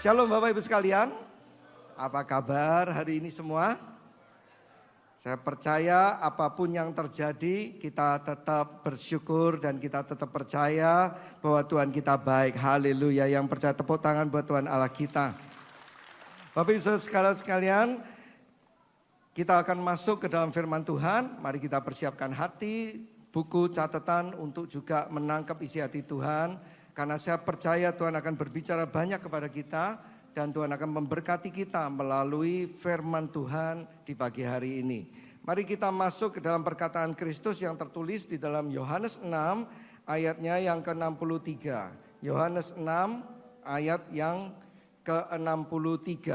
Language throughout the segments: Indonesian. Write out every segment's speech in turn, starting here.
Shalom Bapak Ibu sekalian. Apa kabar hari ini semua? Saya percaya apapun yang terjadi kita tetap bersyukur dan kita tetap percaya bahwa Tuhan kita baik. Haleluya. Yang percaya tepuk tangan buat Tuhan Allah kita. Bapak Ibu sekalian, kita akan masuk ke dalam firman Tuhan. Mari kita persiapkan hati, buku catatan untuk juga menangkap isi hati Tuhan. Karena saya percaya Tuhan akan berbicara banyak kepada kita dan Tuhan akan memberkati kita melalui firman Tuhan di pagi hari ini. Mari kita masuk ke dalam perkataan Kristus yang tertulis di dalam Yohanes 6 ayatnya yang ke-63. Yohanes 6 ayat yang ke-63.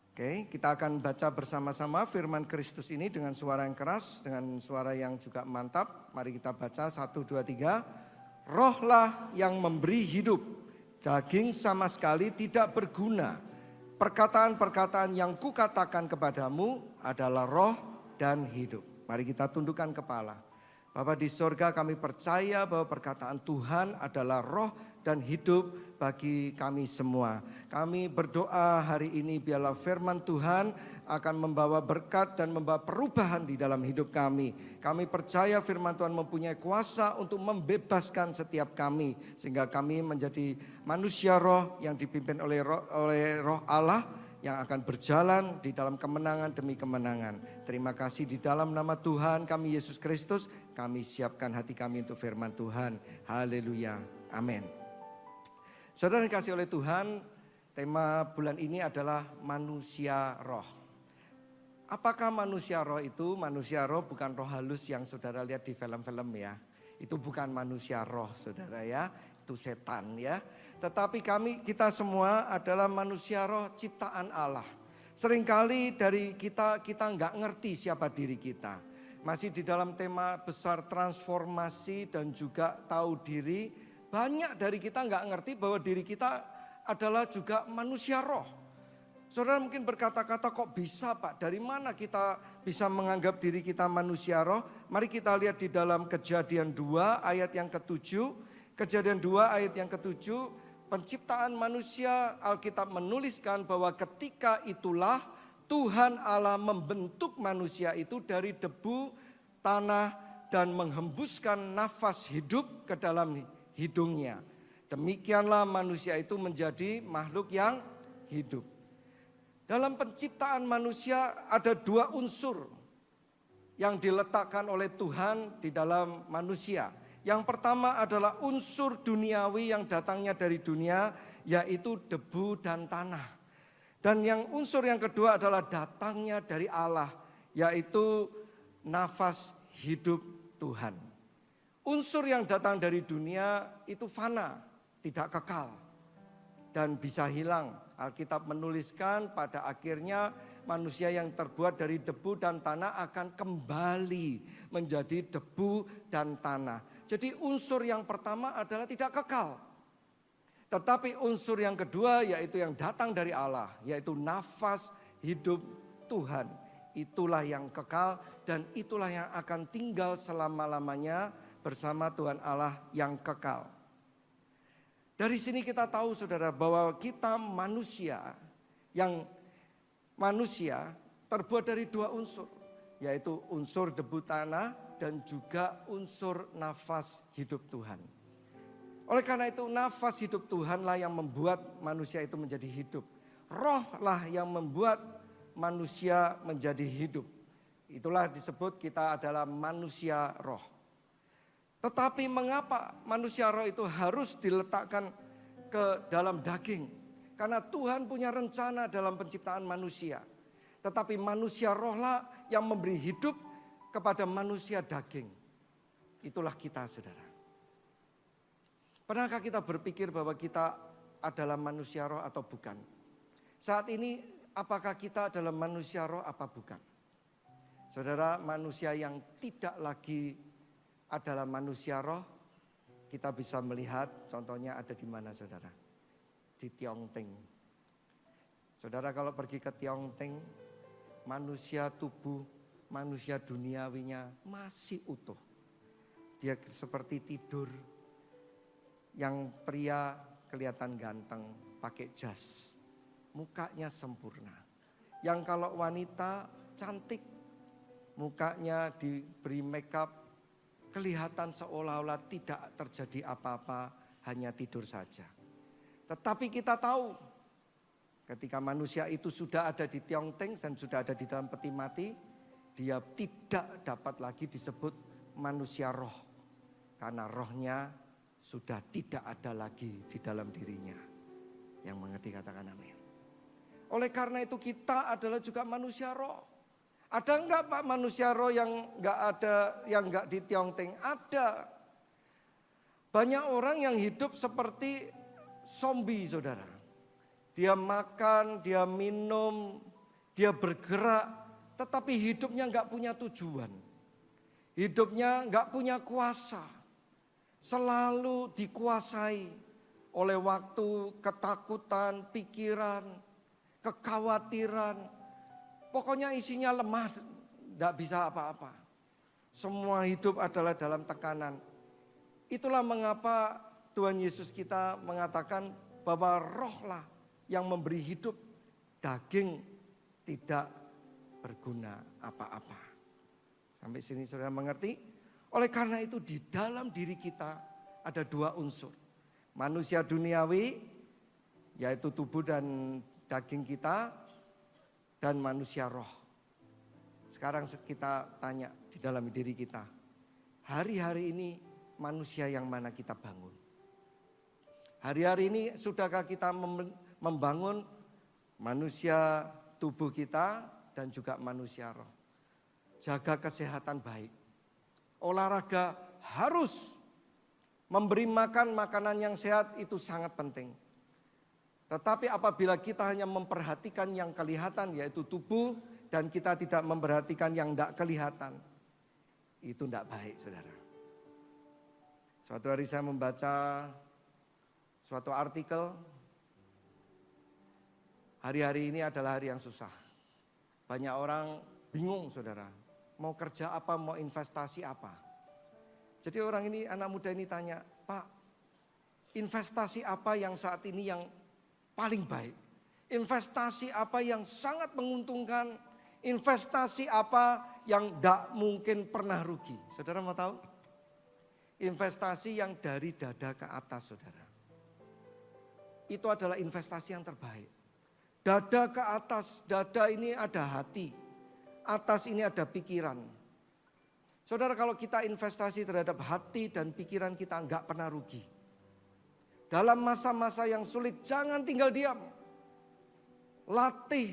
Oke, kita akan baca bersama-sama firman Kristus ini dengan suara yang keras, dengan suara yang juga mantap. Mari kita baca 1, 2, 3. Rohlah yang memberi hidup, daging sama sekali tidak berguna. Perkataan-perkataan yang kukatakan kepadamu adalah roh dan hidup. Mari kita tundukkan kepala. Bapa di sorga, kami percaya bahwa perkataan Tuhan adalah roh dan hidup bagi kami semua. Kami berdoa hari ini biarlah firman Tuhan akan membawa berkat dan membawa perubahan di dalam hidup kami. Kami percaya firman Tuhan mempunyai kuasa untuk membebaskan setiap kami. Sehingga kami menjadi manusia roh yang dipimpin oleh roh Allah yang akan berjalan di dalam kemenangan demi kemenangan. Terima kasih di dalam nama Tuhan kami Yesus Kristus. Kami siapkan hati kami untuk firman Tuhan. Haleluya. Amin. Saudara dikasih oleh Tuhan, tema bulan ini adalah manusia roh. Apakah manusia roh itu? Manusia roh bukan roh halus yang saudara lihat di film-film ya. Itu bukan manusia roh saudara ya, itu setan ya. Tetapi kita semua adalah manusia roh ciptaan Allah. Seringkali dari kita nggak ngerti siapa diri kita. Masih di dalam tema besar transformasi dan juga tahu diri. Banyak dari kita nggak ngerti bahwa diri kita adalah juga manusia roh. Saudara mungkin berkata-kata kok bisa Pak? Dari mana kita bisa menganggap diri kita manusia roh? Mari kita lihat di dalam Kejadian 2 ayat yang ke-7. Kejadian 2 ayat yang ke-7. Penciptaan manusia, Alkitab menuliskan bahwa ketika itulah Tuhan Allah membentuk manusia itu dari debu tanah dan menghembuskan nafas hidup ke dalam hidungnya. Demikianlah manusia itu menjadi makhluk yang hidup. Dalam penciptaan manusia ada dua unsur yang diletakkan oleh Tuhan di dalam manusia. Yang pertama adalah unsur duniawi yang datangnya dari dunia, yaitu debu dan tanah. Dan unsur yang kedua adalah datangnya dari Allah, yaitu nafas hidup Tuhan. Unsur yang datang dari dunia itu fana, tidak kekal dan bisa hilang. Alkitab menuliskan pada akhirnya manusia yang terbuat dari debu dan tanah akan kembali menjadi debu dan tanah. Jadi unsur yang pertama adalah tidak kekal. Tetapi unsur yang kedua yaitu yang datang dari Allah, yaitu nafas hidup Tuhan. Itulah yang kekal dan itulah yang akan tinggal selama-lamanya bersama Tuhan Allah yang kekal. Dari sini kita tahu saudara bahwa kita manusia terbuat dari dua unsur. Yaitu unsur debu tanah dan juga unsur nafas hidup Tuhan. Oleh karena itu nafas hidup Tuhanlah yang membuat manusia itu menjadi hidup. Rohlah yang membuat manusia menjadi hidup. Itulah disebut kita adalah manusia roh. Tetapi mengapa manusia roh itu harus diletakkan ke dalam daging? Karena Tuhan punya rencana dalam penciptaan manusia. Tetapi manusia rohlah yang memberi hidup kepada manusia daging. Itulah kita saudara. Pernahkah kita berpikir bahwa kita adalah manusia roh atau bukan? Saat ini apakah kita adalah manusia roh apa bukan? Saudara, manusia yang tidak lagi adalah manusia roh, kita bisa melihat contohnya ada di mana saudara? Di Tiongting. Saudara kalau pergi ke Tiongting, manusia tubuh, manusia duniawinya masih utuh. Dia seperti tidur, yang pria kelihatan ganteng, pakai jas. Mukanya sempurna. Yang kalau wanita cantik, mukanya diberi makeup, kelihatan seolah-olah tidak terjadi apa-apa, hanya tidur saja. Tetapi kita tahu, ketika manusia itu sudah ada di tiongteng dan sudah ada di dalam peti mati, dia tidak dapat lagi disebut manusia roh. Karena rohnya sudah tidak ada lagi di dalam dirinya. Yang mengerti katakan amin. Oleh karena itu kita adalah juga manusia roh. Ada enggak Pak manusia roh yang enggak ada, yang enggak di tiongteng? Ada. Banyak orang yang hidup seperti zombie, saudara. Dia makan, dia minum, dia bergerak, tetapi hidupnya enggak punya tujuan. Hidupnya enggak punya kuasa. Selalu dikuasai oleh waktu, ketakutan, pikiran, kekhawatiran. Pokoknya isinya lemah, tidak bisa apa-apa. Semua hidup adalah dalam tekanan. Itulah mengapa Tuhan Yesus kita mengatakan bahwa rohlah yang memberi hidup, daging tidak berguna apa-apa. Sampai sini saudara mengerti? Oleh karena itu di dalam diri kita ada dua unsur. Manusia duniawi, yaitu tubuh dan daging kita, dan manusia roh. Sekarang kita tanya di dalam diri kita, hari-hari ini manusia yang mana kita bangun? Hari-hari ini sudahkah kita membangun manusia tubuh kita dan juga manusia roh? Jaga kesehatan baik. Olahraga harus, memberi makan makanan yang sehat itu sangat penting. Tetapi apabila kita hanya memperhatikan yang kelihatan yaitu tubuh dan kita tidak memperhatikan yang tidak kelihatan, itu tidak baik saudara. Suatu hari saya membaca suatu artikel, hari-hari ini adalah hari yang susah. Banyak orang bingung saudara, mau kerja apa, mau investasi apa. Jadi orang ini, anak muda ini tanya, Pak, investasi apa yang saat ini yang paling baik? Investasi apa yang sangat menguntungkan? Investasi apa yang tidak mungkin pernah rugi? Saudara mau tahu? Investasi yang dari dada ke atas saudara. Itu adalah investasi yang terbaik. Dada ke atas, dada ini ada hati. Atas ini ada pikiran. Saudara kalau kita investasi terhadap hati dan pikiran kita enggak pernah rugi. Dalam masa-masa yang sulit jangan tinggal diam. Latih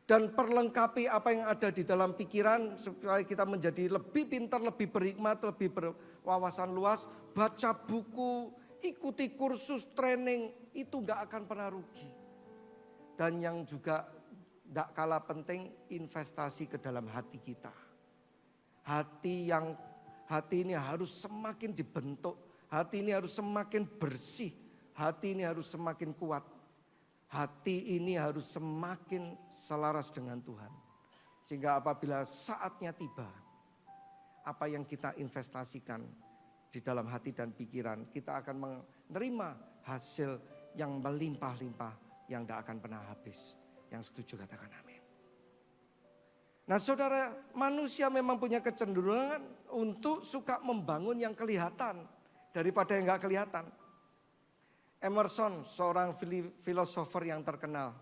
dan perlengkapi apa yang ada di dalam pikiran supaya kita menjadi lebih pintar, lebih berhikmat, lebih berwawasan luas. Baca buku, ikuti kursus training, itu enggak akan pernah rugi. Dan yang juga enggak kalah penting, investasi ke dalam hati kita. Hati ini harus semakin dibentuk, hati ini harus semakin bersih. Hati ini harus semakin kuat. Hati ini harus semakin selaras dengan Tuhan. Sehingga apabila saatnya tiba, apa yang kita investasikan di dalam hati dan pikiran, kita akan menerima hasil yang melimpah-limpah, yang tidak akan pernah habis. Yang setuju katakan amin. Nah saudara, manusia memang punya kecenderungan untuk suka membangun yang kelihatan daripada yang enggak kelihatan. Emerson, seorang filosofer yang terkenal,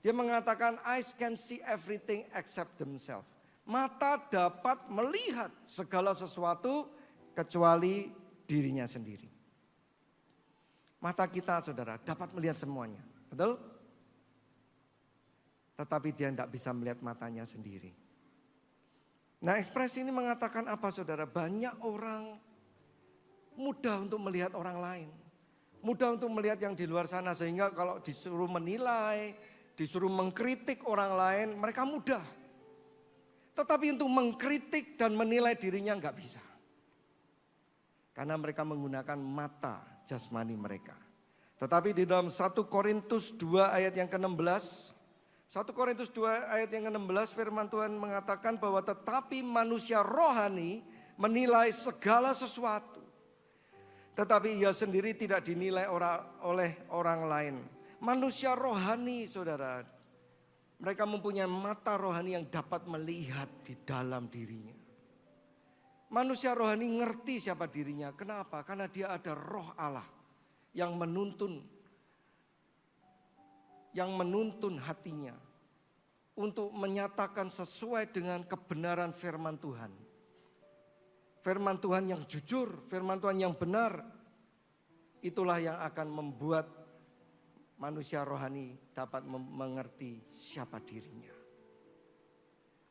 dia mengatakan, eyes can see everything except themselves. Mata dapat melihat segala sesuatu kecuali dirinya sendiri. Mata kita saudara dapat melihat semuanya, betul? Tetapi dia tidak bisa melihat matanya sendiri. Nah ekspresi ini mengatakan apa saudara? Banyak orang mudah untuk melihat orang lain. Mudah untuk melihat yang di luar sana sehingga kalau disuruh menilai, disuruh mengkritik orang lain, mereka mudah. Tetapi untuk mengkritik dan menilai dirinya enggak bisa. Karena mereka menggunakan mata jasmani mereka. Tetapi di dalam 1 Korintus 2 ayat yang ke-16, 1 Korintus 2 ayat yang ke-16 firman Tuhan mengatakan bahwa tetapi manusia rohani menilai segala sesuatu. Tetapi ia sendiri tidak dinilai oleh orang lain. Manusia rohani, saudara, mereka mempunyai mata rohani yang dapat melihat di dalam dirinya. Manusia rohani ngerti siapa dirinya. Kenapa? Karena dia ada roh Allah yang menuntun hatinya untuk menyatakan sesuai dengan kebenaran firman Tuhan. Firman Tuhan yang jujur, firman Tuhan yang benar, itulah yang akan membuat manusia rohani dapat mengerti siapa dirinya.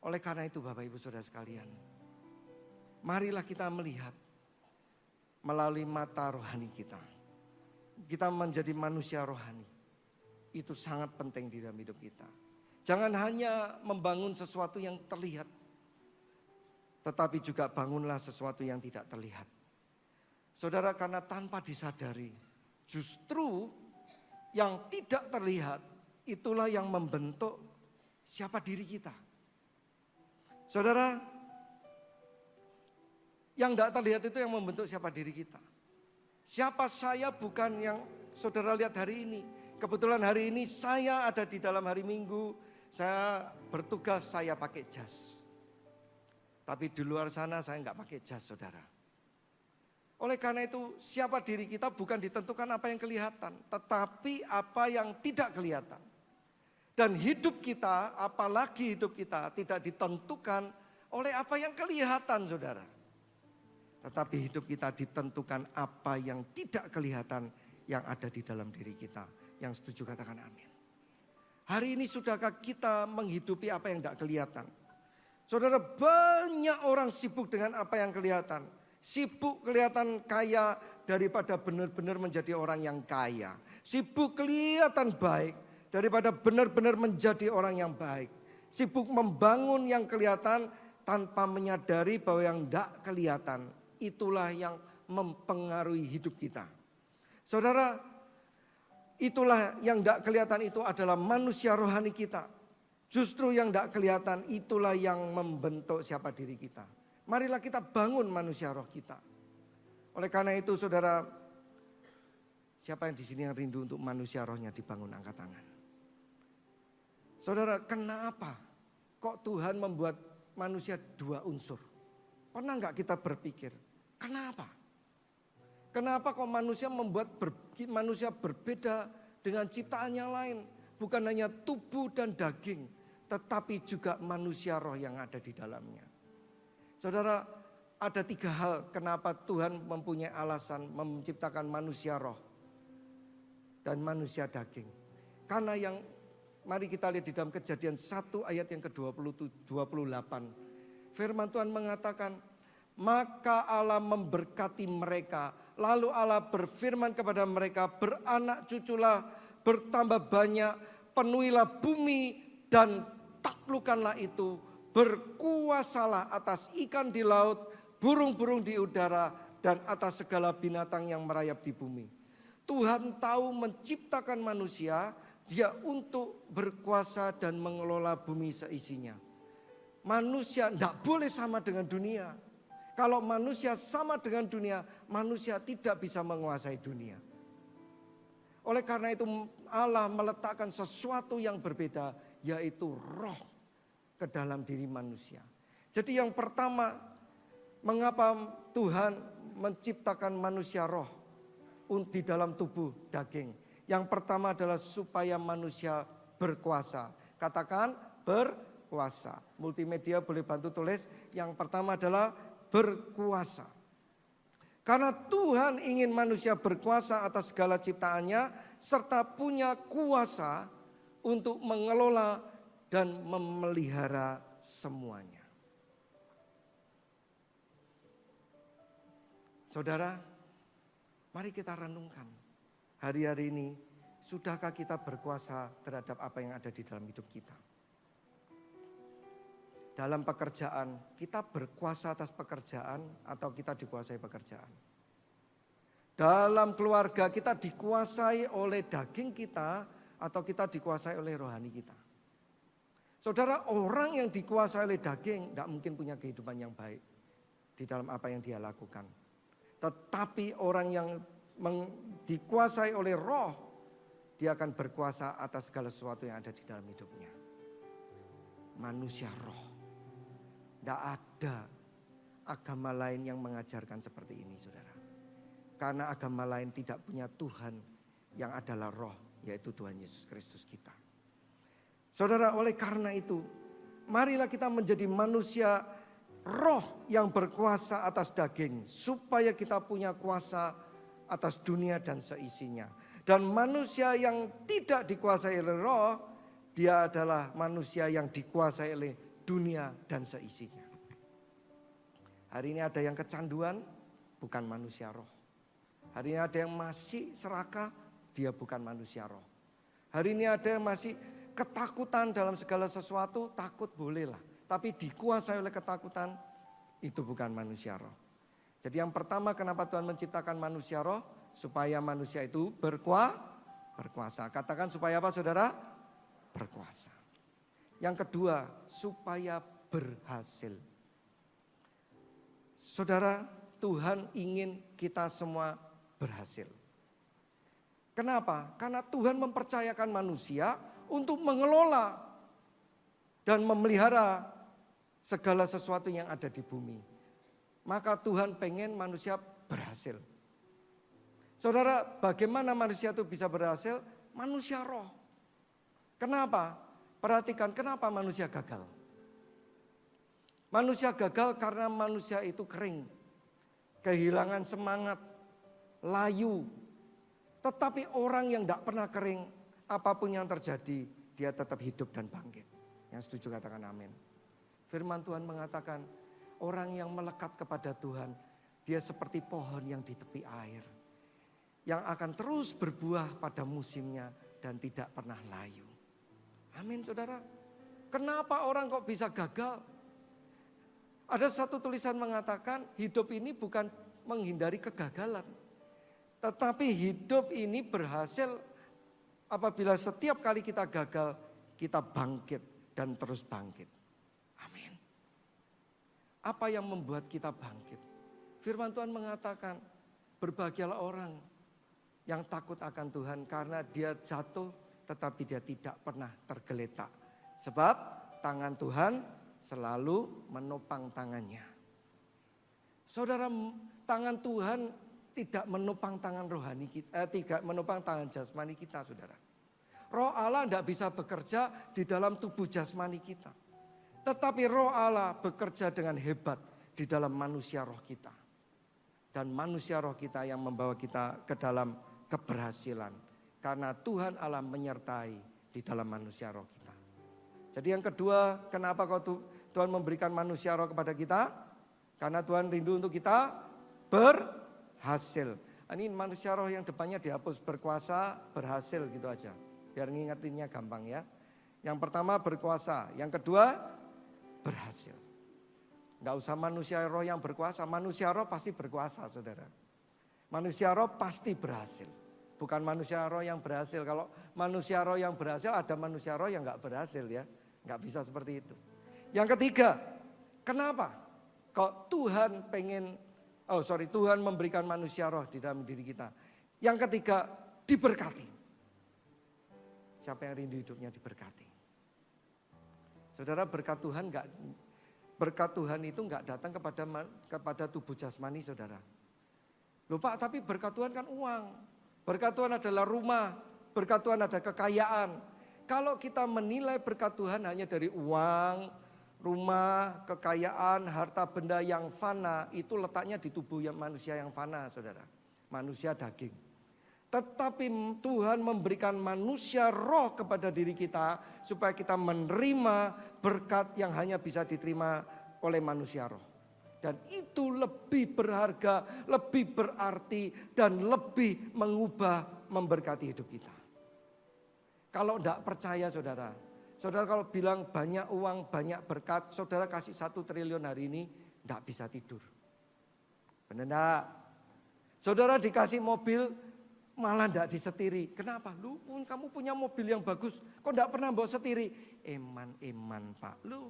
Oleh karena itu Bapak Ibu Saudara sekalian, marilah kita melihat melalui mata rohani kita. Kita menjadi manusia rohani. Itu sangat penting di dalam hidup kita. Jangan hanya membangun sesuatu yang terlihat, tetapi juga bangunlah sesuatu yang tidak terlihat. Saudara, karena tanpa disadari, justru yang tidak terlihat itulah yang membentuk siapa diri kita. Saudara, yang tidak terlihat itu yang membentuk siapa diri kita. Siapa saya bukan yang saudara lihat hari ini. Kebetulan hari ini saya ada di dalam hari Minggu, saya bertugas, saya pakai jas. Tapi di luar sana saya enggak pakai jas, saudara. Oleh karena itu siapa diri kita bukan ditentukan apa yang kelihatan, tetapi apa yang tidak kelihatan. Dan hidup kita, apalagi hidup kita tidak ditentukan oleh apa yang kelihatan, saudara. Tetapi hidup kita ditentukan apa yang tidak kelihatan yang ada di dalam diri kita. Yang setuju katakan amin. Hari ini sudahkah kita menghidupi apa yang tidak kelihatan? Saudara, banyak orang sibuk dengan apa yang kelihatan. Sibuk kelihatan kaya daripada benar-benar menjadi orang yang kaya. Sibuk kelihatan baik daripada benar-benar menjadi orang yang baik. Sibuk membangun yang kelihatan tanpa menyadari bahwa yang tidak kelihatan itulah yang mempengaruhi hidup kita. Saudara, itulah yang tidak kelihatan itu adalah manusia rohani kita. Justru yang tidak kelihatan itulah yang membentuk siapa diri kita. Marilah kita bangun manusia roh kita. Oleh karena itu saudara, siapa yang di sini yang rindu untuk manusia rohnya dibangun, angkat tangan. Saudara, kenapa kok Tuhan membuat manusia dua unsur? Pernah enggak kita berpikir, kenapa? Kenapa kok manusia membuat manusia berbeda dengan ciptaan yang lain? Bukan hanya tubuh dan daging, tetapi juga manusia roh yang ada di dalamnya. Saudara, ada 3 hal kenapa Tuhan mempunyai alasan menciptakan manusia roh dan manusia daging. Karena yang mari kita lihat di dalam Kejadian 1 ayat yang ke-28. Firman Tuhan mengatakan, maka Allah memberkati mereka. Lalu Allah berfirman kepada mereka, beranak cuculah, bertambah banyak, penuhilah bumi dan taklukkanlah itu. Berkuasalah atas ikan di laut, burung-burung di udara, dan atas segala binatang yang merayap di bumi. Tuhan tahu menciptakan manusia, dia untuk berkuasa dan mengelola bumi seisinya. Manusia tidak boleh sama dengan dunia. Kalau manusia sama dengan dunia, manusia tidak bisa menguasai dunia. Oleh karena itu Allah meletakkan sesuatu yang berbeda, yaitu roh ke dalam diri manusia. Jadi yang pertama, mengapa Tuhan menciptakan manusia roh di dalam tubuh daging? Yang pertama adalah supaya manusia berkuasa. Katakan berkuasa. Multimedia boleh bantu tulis. Yang pertama adalah berkuasa. Karena Tuhan ingin manusia berkuasa atas segala ciptaannya, serta punya kuasa untuk mengelola dan memelihara semuanya. Saudara, mari kita renungkan. Hari-hari ini, sudahkah kita berkuasa terhadap apa yang ada di dalam hidup kita? Dalam pekerjaan, kita berkuasa atas pekerjaan atau kita dikuasai pekerjaan? Dalam keluarga, kita dikuasai oleh daging kita atau kita dikuasai oleh rohani kita? Saudara, orang yang dikuasai oleh daging tidak mungkin punya kehidupan yang baik di dalam apa yang dia lakukan. Tetapi orang yang dikuasai oleh roh, dia akan berkuasa atas segala sesuatu yang ada di dalam hidupnya. Manusia roh. Tidak ada agama lain yang mengajarkan seperti ini, saudara. Karena agama lain tidak punya Tuhan yang adalah roh, yaitu Tuhan Yesus Kristus kita. Saudara, oleh karena itu, marilah kita menjadi manusia roh yang berkuasa atas daging, supaya kita punya kuasa atas dunia dan seisinya. Dan manusia yang tidak dikuasai oleh roh, dia adalah manusia yang dikuasai oleh dunia dan seisinya. Hari ini ada yang kecanduan, bukan manusia roh. Hari ini ada yang masih serakah, dia bukan manusia roh. Hari ini ada yang masih ketakutan dalam segala sesuatu, takut bolehlah. Tapi dikuasai oleh ketakutan, itu bukan manusia roh. Jadi yang pertama, kenapa Tuhan menciptakan manusia roh? Supaya manusia itu berkuasa. Katakan supaya apa, saudara? Berkuasa. Yang kedua, supaya berhasil. Saudara, Tuhan ingin kita semua berhasil. Kenapa? Karena Tuhan mempercayakan manusia untuk mengelola dan memelihara segala sesuatu yang ada di bumi. Maka Tuhan pengen manusia berhasil. Saudara, bagaimana manusia itu bisa berhasil? Manusia roh. Kenapa? Perhatikan, kenapa manusia gagal? Manusia gagal karena manusia itu kering, kehilangan semangat, layu. Tetapi orang yang tidak pernah kering, apapun yang terjadi, dia tetap hidup dan bangkit. Yang setuju katakan amin. Firman Tuhan mengatakan, orang yang melekat kepada Tuhan, dia seperti pohon yang di tepi air, yang akan terus berbuah pada musimnya dan tidak pernah layu. Amin, saudara. Kenapa orang kok bisa gagal? Ada satu tulisan mengatakan hidup ini bukan menghindari kegagalan. Tetapi hidup ini berhasil apabila setiap kali kita gagal, kita bangkit dan terus bangkit. Amin. Apa yang membuat kita bangkit? Firman Tuhan mengatakan, berbahagialah orang yang takut akan Tuhan karena dia jatuh tetapi dia tidak pernah tergeletak. Sebab tangan Tuhan selalu menopang tangannya. Saudara, tangan Tuhan tidak menopang tangan rohani kita, tidak menopang tangan jasmani kita, saudara. Roh Allah tidak bisa bekerja di dalam tubuh jasmani kita. Tetapi roh Allah bekerja dengan hebat di dalam manusia roh kita. Dan manusia roh kita yang membawa kita ke dalam keberhasilan. Karena Tuhan Allah menyertai di dalam manusia roh kita. Jadi yang kedua, kenapa Tuhan memberikan manusia roh kepada kita? Karena Tuhan rindu untuk kita berhasil. Ini manusia roh yang depannya dihapus, berkuasa, berhasil gitu aja. Biar ngingetinnya gampang ya. Yang pertama berkuasa, yang kedua berhasil. Enggak usah manusia roh yang berkuasa, manusia roh pasti berkuasa, saudara. Manusia roh pasti berhasil. Bukan manusia roh yang berhasil. Kalau manusia roh yang berhasil, ada manusia roh yang enggak berhasil ya. Enggak bisa seperti itu. Yang ketiga, kenapa? Kok Tuhan Tuhan memberikan manusia roh di dalam diri kita. Yang ketiga, diberkati. Siapa yang rindu hidupnya diberkati? Saudara, berkat Tuhan itu enggak datang kepada tubuh jasmani, saudara. Lupa, tapi berkat Tuhan kan uang. Berkat Tuhan adalah rumah. Berkat Tuhan ada kekayaan. Kalau kita menilai berkat Tuhan hanya dari uang, rumah, kekayaan, harta benda yang fana, itu letaknya di tubuh manusia yang fana, saudara. Manusia daging. Tetapi Tuhan memberikan manusia roh kepada diri kita supaya kita menerima berkat yang hanya bisa diterima oleh manusia roh. Dan itu lebih berharga, lebih berarti dan lebih mengubah, memberkati hidup kita. Kalau tidak percaya saudara kalau bilang banyak uang, banyak berkat, saudara kasih 1 triliun hari ini, tidak bisa tidur. Benar enggak? Saudara dikasih mobil, malah tidak disetiri. Kenapa? Lu kamu punya mobil yang bagus, kok tidak pernah bawa setiri? Eman pak, lu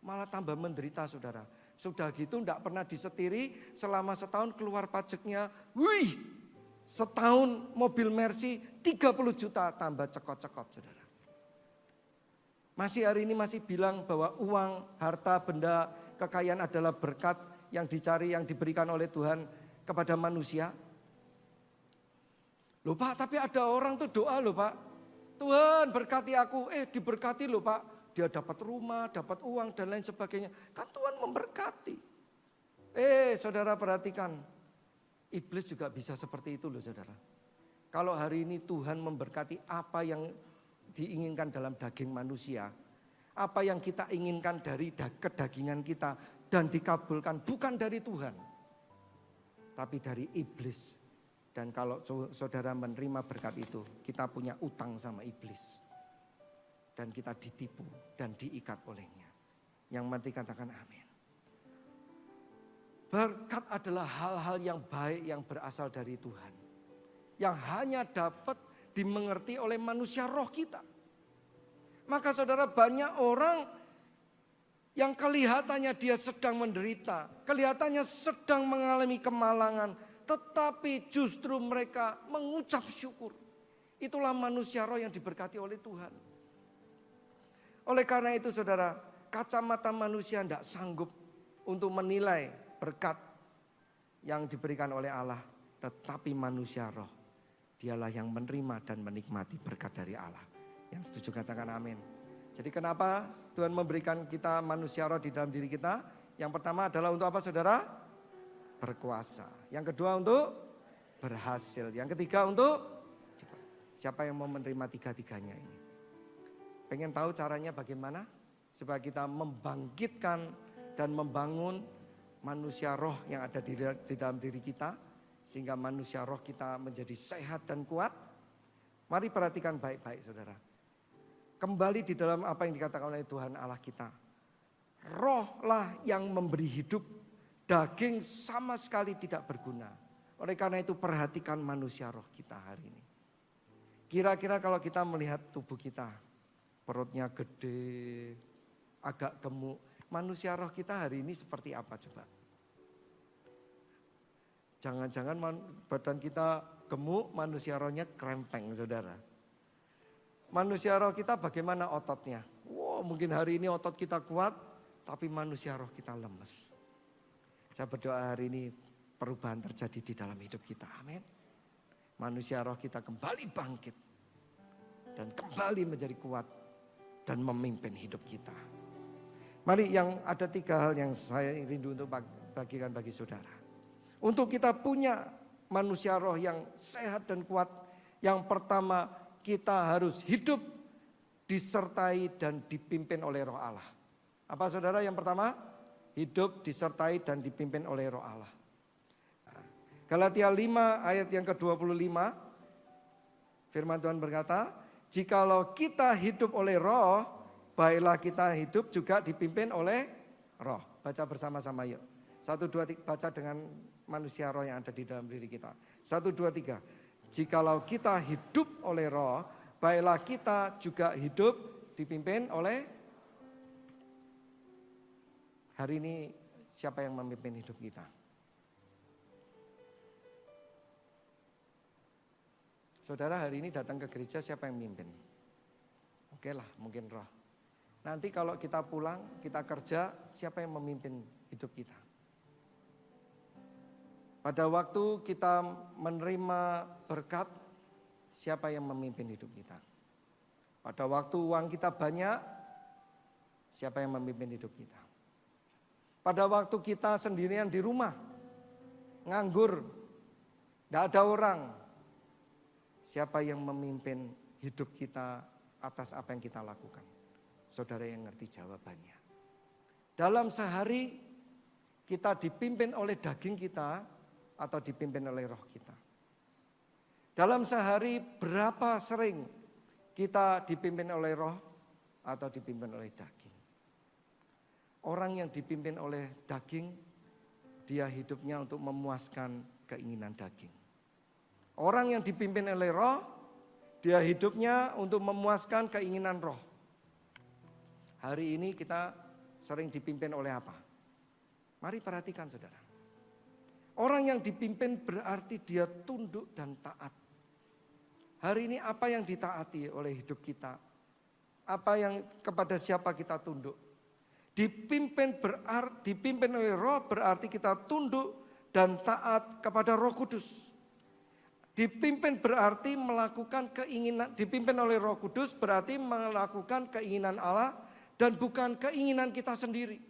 malah tambah menderita saudara. Sudah gitu enggak pernah disetiri, selama setahun keluar pajaknya, wih, setahun mobil Mercy 30 juta tambah cekot-cekot, saudara. Masih hari ini masih bilang bahwa uang, harta, benda, kekayaan adalah berkat yang dicari, yang diberikan oleh Tuhan kepada manusia. Loh Pak, tapi ada orang tuh doa loh Pak. Tuhan berkati aku, diberkati loh Pak. Dia dapat rumah, dapat uang dan lain sebagainya. Kan Tuhan memberkati. Saudara perhatikan. Iblis juga bisa seperti itu loh saudara. Kalau hari ini Tuhan memberkati apa yang diinginkan dalam daging manusia. Apa yang kita inginkan dari kedagingan kita. Dan dikabulkan bukan dari Tuhan. Tapi dari iblis. Dan kalau saudara menerima berkat itu, kita punya utang sama iblis. Dan kita ditipu dan diikat olehnya. Yang mati katakan amin. Berkat adalah hal-hal yang baik yang berasal dari Tuhan. Yang hanya dapat dimengerti oleh manusia roh kita. Maka saudara, banyak orang yang kelihatannya dia sedang menderita. Kelihatannya sedang mengalami kemalangan. Tetapi justru mereka mengucap syukur. Itulah manusia roh yang diberkati oleh Tuhan. Oleh karena itu saudara, kacamata manusia tidak sanggup untuk menilai berkat yang diberikan oleh Allah. Tetapi manusia roh, dialah yang menerima dan menikmati berkat dari Allah. Yang setuju katakan amin. Jadi kenapa Tuhan memberikan kita manusia roh di dalam diri kita? Yang pertama adalah untuk apa saudara? Berkuasa. Yang kedua untuk berhasil. Yang ketiga untuk siapa yang mau menerima tiga-tiganya ini? Pengen tahu caranya bagaimana? Supaya kita membangkitkan dan membangun manusia roh yang ada di dalam diri kita. Sehingga manusia roh kita menjadi sehat dan kuat. Mari perhatikan baik-baik saudara. Kembali di dalam apa yang dikatakan oleh Tuhan Allah kita. Rohlah yang memberi hidup. Daging sama sekali tidak berguna. Oleh karena itu perhatikan manusia roh kita hari ini. Kira-kira kalau kita melihat tubuh kita. Perutnya gede, agak gemuk. Manusia roh kita hari ini seperti apa coba? Jangan-jangan badan kita gemuk, manusia rohnya krempeng saudara. Manusia roh kita bagaimana ototnya? Wow, mungkin hari ini otot kita kuat, tapi manusia roh kita lemes. Saya berdoa hari ini perubahan terjadi di dalam hidup kita. Amin. Manusia roh kita kembali bangkit. Dan kembali menjadi kuat. Dan memimpin hidup kita. Mari yang ada 3 hal yang saya rindu untuk bagikan bagi saudara. Untuk kita punya manusia roh yang sehat dan kuat. Yang pertama kita harus hidup disertai dan dipimpin oleh roh Allah. Apa saudara yang pertama? Hidup disertai dan dipimpin oleh roh Allah. Galatia 5 ayat yang ke-25. Firman Tuhan berkata, jikalau kita hidup oleh roh, baiklah kita hidup juga dipimpin oleh roh. Baca bersama-sama yuk. 1, 2, 3, baca dengan manusia roh yang ada di dalam diri kita. 1, 2, 3. Jikalau kita hidup oleh roh, baiklah kita juga hidup dipimpin oleh. Hari ini siapa yang memimpin hidup kita? Saudara hari ini datang ke gereja siapa yang memimpin? Oke lah mungkin roh. Nanti kalau kita pulang, kita kerja, siapa yang memimpin hidup kita? Pada waktu kita menerima berkat, siapa yang memimpin hidup kita? Pada waktu uang kita banyak, siapa yang memimpin hidup kita? Pada waktu kita sendirian di rumah, nganggur, tidak ada orang, siapa yang memimpin hidup kita atas apa yang kita lakukan? Saudara yang ngerti jawabannya. Dalam sehari kita dipimpin oleh daging kita atau dipimpin oleh roh kita. Dalam sehari berapa sering kita dipimpin oleh roh atau dipimpin oleh daging? Orang yang dipimpin oleh daging, dia hidupnya untuk memuaskan keinginan daging. Orang yang dipimpin oleh roh, dia hidupnya untuk memuaskan keinginan roh. Hari ini kita sering dipimpin oleh apa? Mari perhatikan saudara. Orang yang dipimpin berarti dia tunduk dan taat. Hari ini apa yang ditaati oleh hidup kita? Apa yang kepada siapa kita tunduk? Dipimpin oleh Roh berarti kita tunduk dan taat kepada Roh Kudus. Dipimpin berarti melakukan keinginan, dipimpin oleh Roh Kudus berarti melakukan keinginan Allah dan bukan keinginan kita sendiri.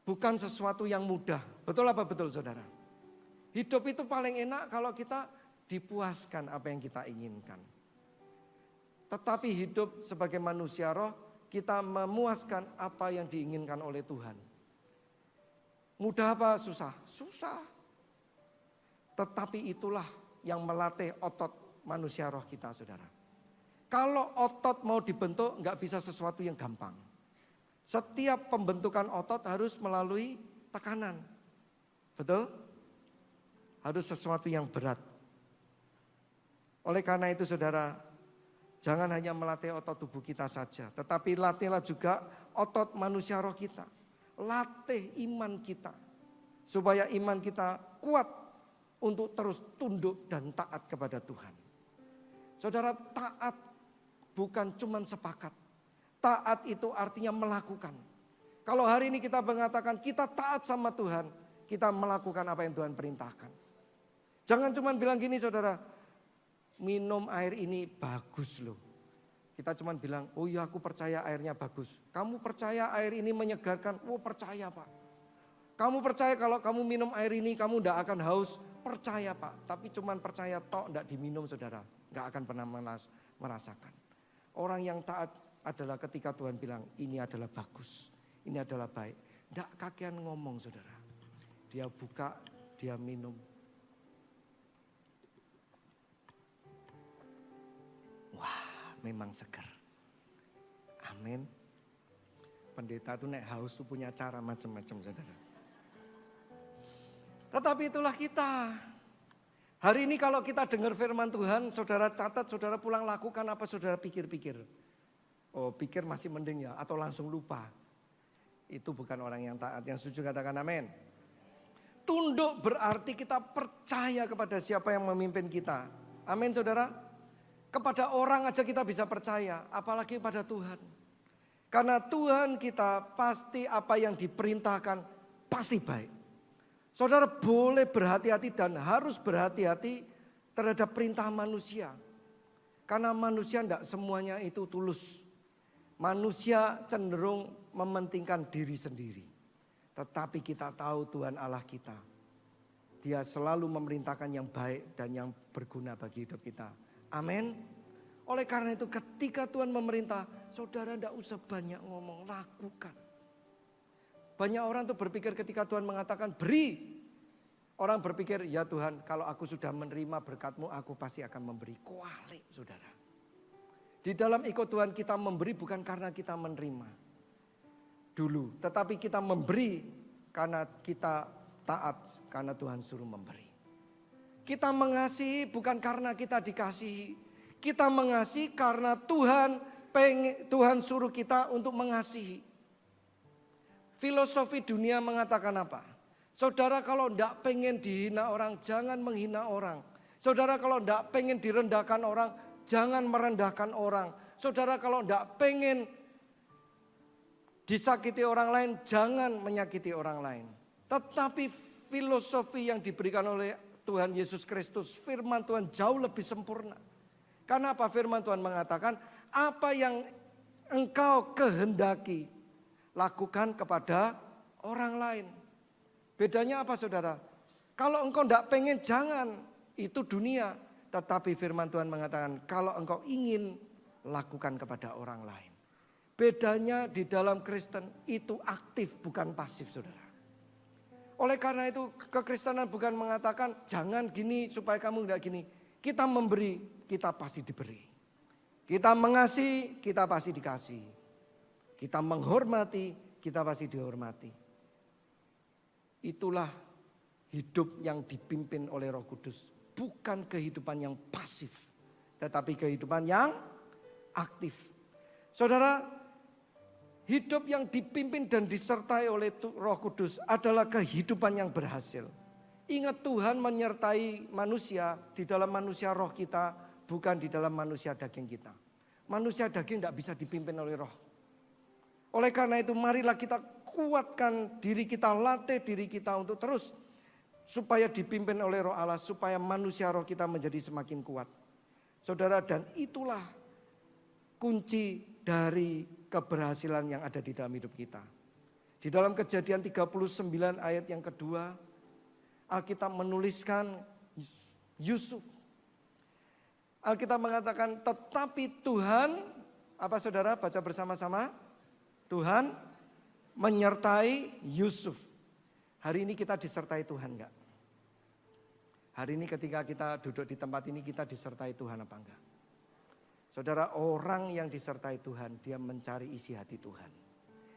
Bukan sesuatu yang mudah. Betul apa betul saudara? Hidup itu paling enak kalau kita dipuaskan apa yang kita inginkan. Tetapi hidup sebagai manusia roh, kita memuaskan apa yang diinginkan oleh Tuhan. Mudah apa susah? Susah. Tetapi itulah yang melatih otot manusia roh kita saudara. Kalau otot mau dibentuk nggak bisa sesuatu yang gampang. Setiap pembentukan otot harus melalui tekanan. Betul? Harus sesuatu yang berat. Oleh karena itu saudara, jangan hanya melatih otot tubuh kita saja. Tetapi latihlah juga otot manusia roh kita. Latih iman kita. Supaya iman kita kuat untuk terus tunduk dan taat kepada Tuhan. Saudara, taat bukan cuma sepakat. Taat itu artinya melakukan. Kalau hari ini kita mengatakan kita taat sama Tuhan, kita melakukan apa yang Tuhan perintahkan. Jangan cuma bilang gini saudara, minum air ini bagus loh. Kita cuma bilang, oh iya aku percaya airnya bagus. Kamu percaya air ini menyegarkan? Oh percaya Pak. Kamu percaya kalau kamu minum air ini kamu tidak akan haus? Percaya Pak. Tapi cuma percaya tok tidak diminum saudara. Tidak akan pernah merasakan. Orang yang taat adalah ketika Tuhan bilang ini adalah bagus, ini adalah baik. Tidak kakean ngomong saudara. Dia buka, dia minum. Wah memang segar. Amin. Pendeta itu nek haus itu punya cara macam-macam saudara. Tetapi itulah kita. Hari ini kalau kita dengar firman Tuhan, saudara catat, saudara pulang lakukan apa saudara pikir-pikir. Oh pikir masih mending ya atau langsung lupa. Itu bukan orang yang taat. Yang setuju katakan amin. Tunduk berarti kita percaya kepada siapa yang memimpin kita. Amin saudara. Kepada orang aja kita bisa percaya. Apalagi pada Tuhan. Karena Tuhan kita pasti apa yang diperintahkan pasti baik. Saudara boleh berhati-hati dan harus berhati-hati terhadap perintah manusia. Karena manusia tidak semuanya itu tulus. Manusia cenderung mementingkan diri sendiri. Tetapi kita tahu Tuhan Allah kita. Dia selalu memerintahkan yang baik dan yang berguna bagi hidup kita. Amin. Oleh karena itu ketika Tuhan memerintah, saudara tidak usah banyak ngomong, lakukan. Banyak orang tuh berpikir ketika Tuhan mengatakan beri. Orang berpikir ya Tuhan kalau aku sudah menerima berkat-Mu aku pasti akan memberi. Kualik saudara. Di dalam ikut Tuhan kita memberi bukan karena kita menerima dulu. Tetapi kita memberi karena kita taat karena Tuhan suruh memberi. Kita mengasihi bukan karena kita dikasihi. Kita mengasihi karena Tuhan suruh kita untuk mengasihi. Filosofi dunia mengatakan apa? Saudara kalau tidak pengen dihina orang, jangan menghina orang. Saudara kalau tidak pengen direndahkan orang, jangan merendahkan orang. Saudara kalau tidak pengen disakiti orang lain, jangan menyakiti orang lain. Tetapi filosofi yang diberikan oleh Tuhan Yesus Kristus, firman Tuhan jauh lebih sempurna. Karena apa firman Tuhan mengatakan, apa yang engkau kehendaki, lakukan kepada orang lain. Bedanya apa saudara? Kalau engkau tidak pengen jangan, itu dunia. Tetapi firman Tuhan mengatakan kalau engkau ingin lakukan kepada orang lain. Bedanya di dalam Kristen itu aktif bukan pasif saudara. Oleh karena itu kekristenan bukan mengatakan jangan gini supaya kamu tidak gini. Kita memberi, kita pasti diberi. Kita mengasihi, kita pasti dikasih. Kita menghormati, kita pasti dihormati. Itulah hidup yang dipimpin oleh Roh Kudus. Bukan kehidupan yang pasif. Tetapi kehidupan yang aktif. Saudara, Hidup yang dipimpin dan disertai oleh Roh Kudus adalah kehidupan yang berhasil. Ingat, Tuhan menyertai manusia di dalam manusia roh kita, bukan di dalam manusia daging kita. Manusia daging tidak bisa dipimpin oleh roh. Oleh karena itu marilah kita kuatkan diri kita, latih diri kita untuk terus supaya dipimpin oleh Roh Allah, supaya manusia roh kita menjadi semakin kuat. Saudara, dan itulah kunci dari keberhasilan yang ada di dalam hidup kita. Di dalam Kejadian 39 ayat yang kedua, Alkitab menuliskan Yusuf. Alkitab mengatakan, tetapi Tuhan, apa saudara baca bersama-sama? Tuhan menyertai Yusuf. Hari ini kita disertai Tuhan enggak? Hari ini ketika kita duduk di tempat ini, kita disertai Tuhan apa enggak? Saudara, orang yang disertai Tuhan, dia mencari isi hati Tuhan.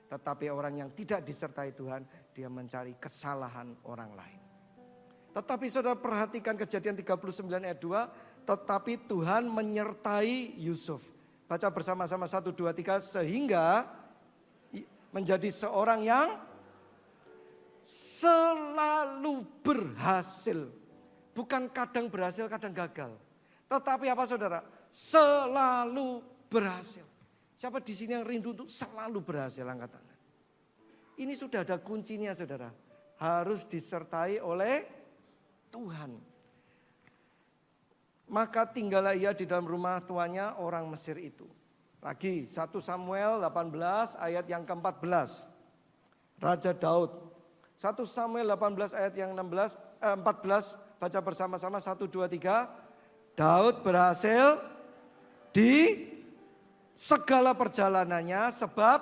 Tetapi orang yang tidak disertai Tuhan, dia mencari kesalahan orang lain. Tetapi saudara perhatikan Kejadian 39 ayat 2, tetapi Tuhan menyertai Yusuf. Baca bersama-sama 1, 2, 3, sehingga menjadi seorang yang selalu berhasil. Bukan kadang berhasil, kadang gagal. Tetapi apa saudara? Selalu berhasil. Siapa di sini yang rindu untuk selalu berhasil? Angkat tangan. Ini sudah ada kuncinya saudara. Harus disertai oleh Tuhan. Maka tinggallah ia di dalam rumah tuannya orang Mesir itu. Lagi 1 Samuel 18 ayat yang ke-14. Raja Daud. 1 Samuel 18 ayat yang 14 baca bersama-sama 1, 2, 3. Daud berhasil di segala perjalanannya sebab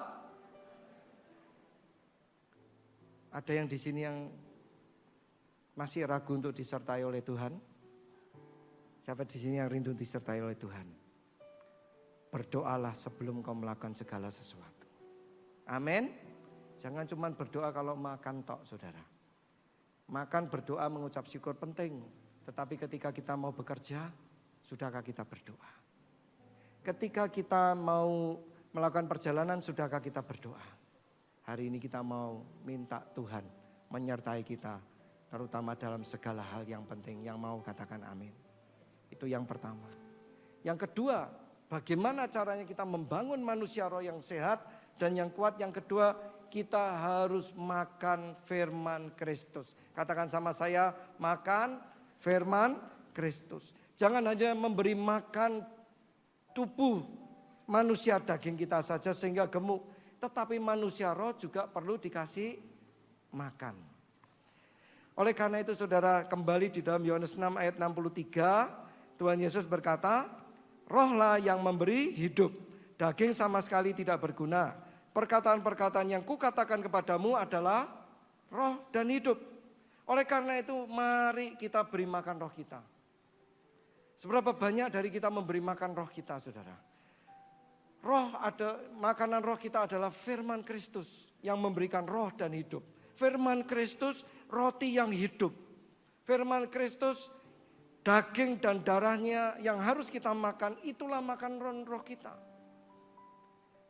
ada yang di sini yang masih ragu untuk disertai oleh Tuhan. Siapa di sini yang rindu disertai oleh Tuhan? Berdoalah sebelum kau melakukan segala sesuatu. Amin. Jangan cuma berdoa kalau makan tok, saudara. Makan, berdoa, mengucap syukur penting. Tetapi ketika kita mau bekerja, sudahkah kita berdoa? Ketika kita mau melakukan perjalanan, sudahkah kita berdoa? Hari ini kita mau minta Tuhan menyertai kita, terutama dalam segala hal yang penting. Yang mau katakan amin. Itu yang pertama. Yang kedua, bagaimana caranya kita membangun manusia roh yang sehat dan yang kuat? Yang kedua, kita harus makan firman Kristus. Katakan sama saya, makan firman Kristus. Jangan hanya memberi makan tubuh manusia daging kita saja sehingga gemuk. Tetapi manusia roh juga perlu dikasih makan. Oleh karena itu saudara, kembali di dalam Yohanes 6 ayat 63, Tuhan Yesus berkata, rohlah yang memberi hidup, daging sama sekali tidak berguna. Perkataan-perkataan yang kukatakan kepadamu adalah roh dan hidup. Oleh karena itu mari kita beri makan roh kita. Seberapa banyak dari kita memberi makan roh kita, saudara? Makanan roh kita adalah firman Kristus yang memberikan roh dan hidup. Firman Kristus roti yang hidup. Firman Kristus daging dan darahnya yang harus kita makan, itulah makan roh kita.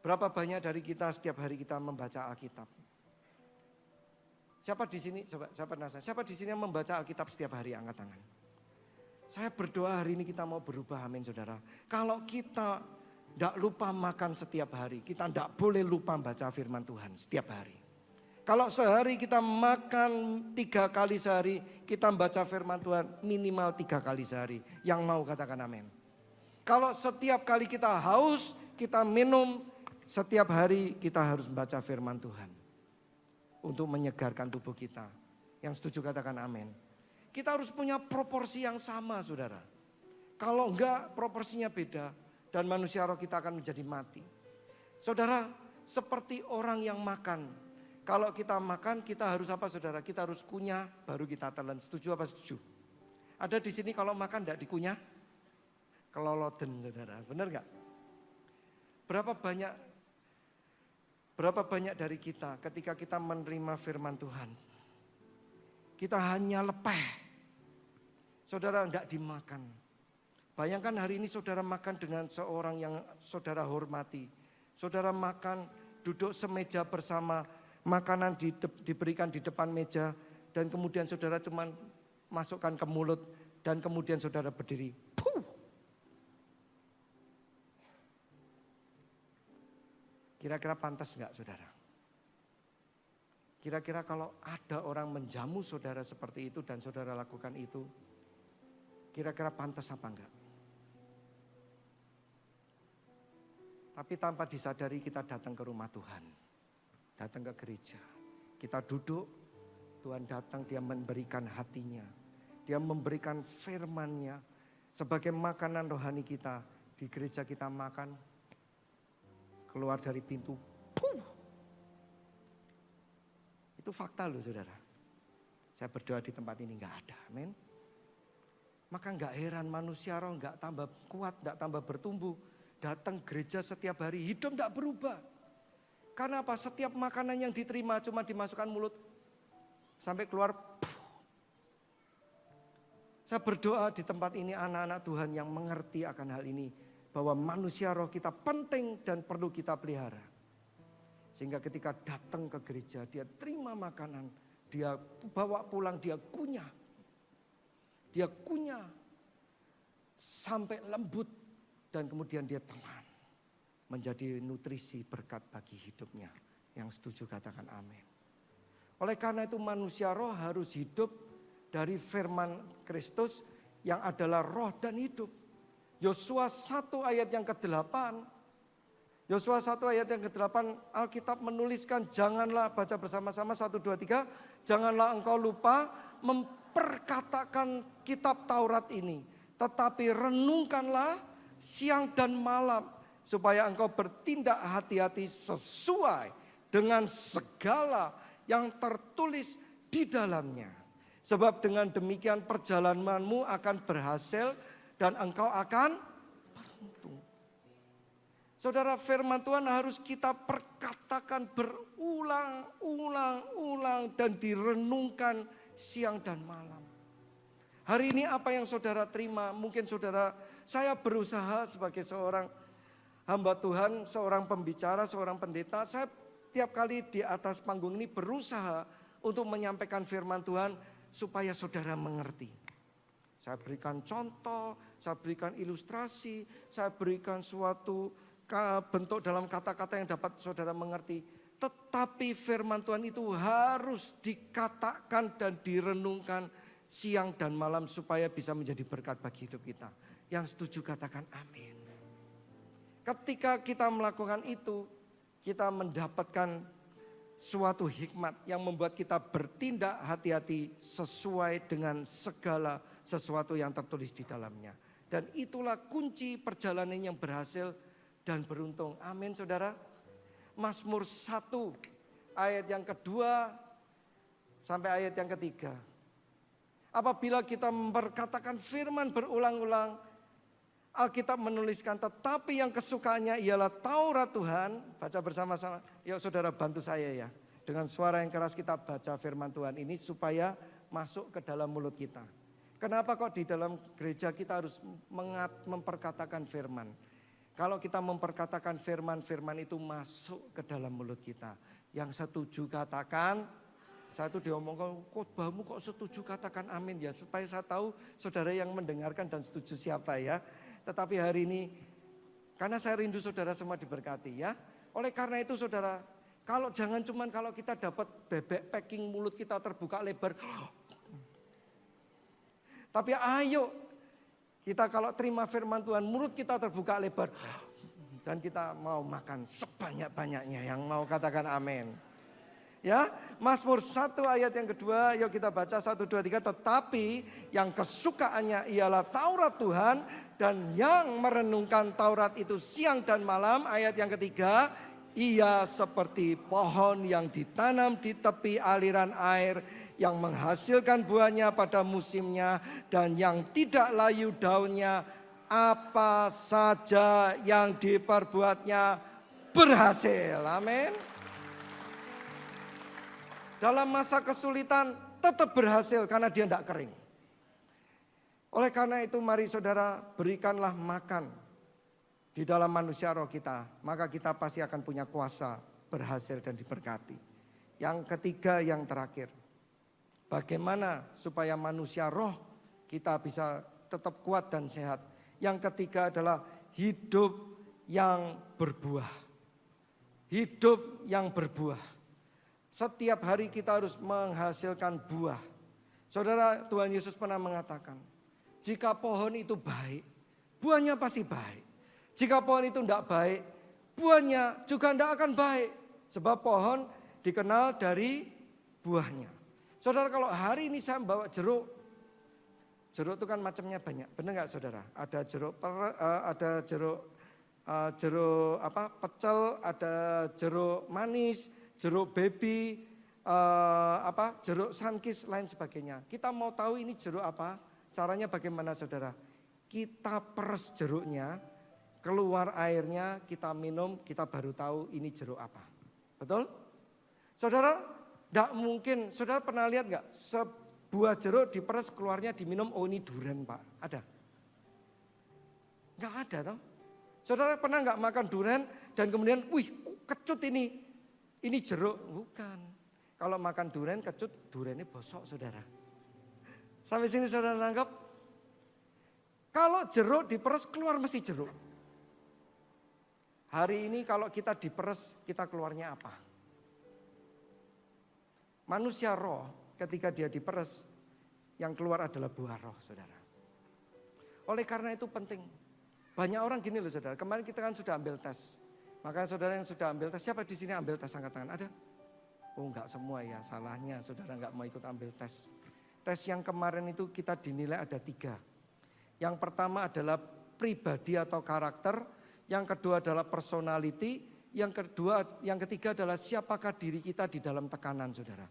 Berapa banyak dari kita setiap hari kita membaca Alkitab? Siapa di sini? Siapa di sini yang membaca Alkitab setiap hari? Angkat tangan. Saya berdoa hari ini kita mau berubah, amin saudara. Kalau kita tidak lupa makan setiap hari, kita tidak boleh lupa baca firman Tuhan setiap hari. Kalau sehari kita makan 3 kali sehari, kita baca firman Tuhan minimal 3 kali sehari. Yang mau katakan amin. Kalau setiap kali kita haus, kita minum, setiap hari kita harus membaca firman Tuhan. Untuk menyegarkan tubuh kita. Yang setuju katakan amin. Kita harus punya proporsi yang sama saudara. Kalau enggak proporsinya beda dan manusia roh kita akan menjadi mati. Saudara, seperti orang yang makan. Kalau kita makan kita harus apa saudara? Kita harus kunyah baru kita telan. Setuju apa setuju? Ada di sini kalau makan enggak dikunyah? Keloloten saudara, benar enggak? Berapa banyak dari kita ketika kita menerima firman Tuhan, kita hanya lepeh. Saudara enggak dimakan. Bayangkan hari ini saudara makan dengan seorang yang saudara hormati. Saudara makan duduk semeja bersama, makanan diberikan di depan meja, dan kemudian saudara cuman masukkan ke mulut, dan kemudian saudara berdiri. Puh. Kira-kira pantas enggak saudara? Kira-kira kalau ada orang menjamu saudara seperti itu dan saudara lakukan itu, kira-kira pantas apa enggak? Tapi tanpa disadari kita datang ke rumah Tuhan, datang ke gereja. Kita duduk, Tuhan datang, dia memberikan hatinya. Dia memberikan firman-Nya sebagai makanan rohani kita. Di gereja kita makan, keluar dari pintu, puh. Itu fakta loh saudara. Saya berdoa di tempat ini enggak ada, amin. Maka enggak heran manusia roh enggak tambah kuat, enggak tambah bertumbuh. Datang gereja setiap hari, hidup enggak berubah. Karena apa? Setiap makanan yang diterima cuma dimasukkan mulut sampai keluar. Saya berdoa di tempat ini anak-anak Tuhan yang mengerti akan hal ini. Bahwa manusia roh kita penting dan perlu kita pelihara. Sehingga ketika datang ke gereja, dia terima makanan, dia bawa pulang, dia kunyah. Dia kunyah sampai lembut dan kemudian dia telan. Menjadi nutrisi berkat bagi hidupnya. Yang setuju katakan amin. Oleh karena itu manusia roh harus hidup dari firman Kristus yang adalah roh dan hidup. Yosua 1 ayat yang ke-8. Yosua 1 ayat yang ke-8 Alkitab menuliskan janganlah, baca bersama-sama 1, 2, 3. Janganlah engkau lupa memperkatakan kitab Taurat ini. Tetapi renungkanlah siang dan malam. Supaya engkau bertindak hati-hati sesuai dengan segala yang tertulis di dalamnya. Sebab dengan demikian perjalananmu akan berhasil dan engkau akan beruntung. Saudara, firman Tuhan harus kita perkatakan berulang-ulang dan direnungkan siang dan malam. Hari ini apa yang saudara terima? Mungkin saudara, saya berusaha sebagai seorang hamba Tuhan, seorang pembicara, seorang pendeta. Saya tiap kali di atas panggung ini berusaha untuk menyampaikan firman Tuhan supaya saudara mengerti. Saya berikan contoh, saya berikan ilustrasi, saya berikan suatu bentuk dalam kata-kata yang dapat saudara mengerti. Tetapi firman Tuhan itu harus dikatakan dan direnungkan siang dan malam supaya bisa menjadi berkat bagi hidup kita. Yang setuju katakan amin. Ketika kita melakukan itu, kita mendapatkan suatu hikmat yang membuat kita bertindak hati-hati sesuai dengan segala sesuatu yang tertulis di dalamnya. Dan itulah kunci perjalanan yang berhasil dan beruntung. Amin saudara. Mazmur 1 ayat yang kedua sampai ayat yang ketiga. Apabila kita memperkatakan firman berulang-ulang, Alkitab menuliskan tetapi yang kesukaannya ialah Taurat Tuhan. Baca bersama-sama. Yuk saudara bantu saya ya. Dengan suara yang keras kita baca firman Tuhan ini supaya masuk ke dalam mulut kita. Kenapa kok di dalam gereja kita harus memperkatakan firman? Kalau kita memperkatakan firman itu masuk ke dalam mulut kita. Yang setuju katakan, saya itu diomongkan, khotbahmu kok setuju katakan amin ya. Supaya saya tahu saudara yang mendengarkan dan setuju siapa ya. Tetapi hari ini, karena saya rindu saudara semua diberkati ya. Oleh karena itu saudara, kalau jangan cuman kalau kita dapat bebek packing mulut kita terbuka lebar. Tapi ayo kita kalau terima firman Tuhan mulut kita terbuka lebar. Dan kita mau makan sebanyak-banyaknya yang mau katakan amin. Ya, Mazmur 1 ayat yang kedua, yuk kita baca 1, 2, 3. Tetapi yang kesukaannya ialah Taurat Tuhan dan yang merenungkan Taurat itu siang dan malam. Ayat yang ketiga, ia seperti pohon yang ditanam di tepi aliran air yang menghasilkan buahnya pada musimnya dan yang tidak layu daunnya, apa saja yang diperbuatnya berhasil. Amin. Dalam masa kesulitan tetap berhasil karena dia tidak kering. Oleh karena itu mari saudara berikanlah makan di dalam manusia roh kita. Maka kita pasti akan punya kuasa berhasil dan diberkati. Yang ketiga, yang terakhir, bagaimana supaya manusia roh kita bisa tetap kuat dan sehat. Yang ketiga adalah hidup yang berbuah. Hidup yang berbuah. Setiap hari kita harus menghasilkan buah. Saudara, Tuhan Yesus pernah mengatakan, jika pohon itu baik, buahnya pasti baik. Jika pohon itu tidak baik, buahnya juga tidak akan baik. Sebab pohon dikenal dari buahnya. Saudara, kalau hari ini saya bawa jeruk, jeruk itu kan macamnya banyak, benar nggak saudara? Ada jeruk pecel, ada jeruk manis, jeruk baby, jeruk sunkist, lain sebagainya. Kita mau tahu ini jeruk apa? Caranya bagaimana saudara? Kita peres jeruknya, keluar airnya, kita minum, kita baru tahu ini jeruk apa. Betul? Saudara, tidak mungkin. Saudara pernah lihat nggak? Sebuah jeruk diperes, keluarnya diminum, oh ini durian Pak. Ada? Nggak ada toh? Saudara pernah nggak makan durian dan kemudian, wih kecut ini jeruk? Bukan. Kalau makan durian kecut, duriannya bosok saudara. Sampai sini saudara nangkep? Kalau jeruk diperes keluar mesti jeruk. Hari ini kalau kita diperes, kita keluarnya apa? Manusia roh ketika dia diperes, yang keluar adalah buah roh saudara. Oleh karena itu penting. Banyak orang gini loh saudara, kemarin kita kan sudah ambil tes. Maka saudara yang sudah ambil tes, siapa di sini ambil tes angkat tangan? Ada? Oh enggak semua ya, salahnya saudara enggak mau ikut ambil tes. Tes yang kemarin itu kita dinilai ada 3. Yang pertama adalah pribadi atau karakter, yang kedua adalah personality, yang ketiga adalah siapakah diri kita di dalam tekanan saudara.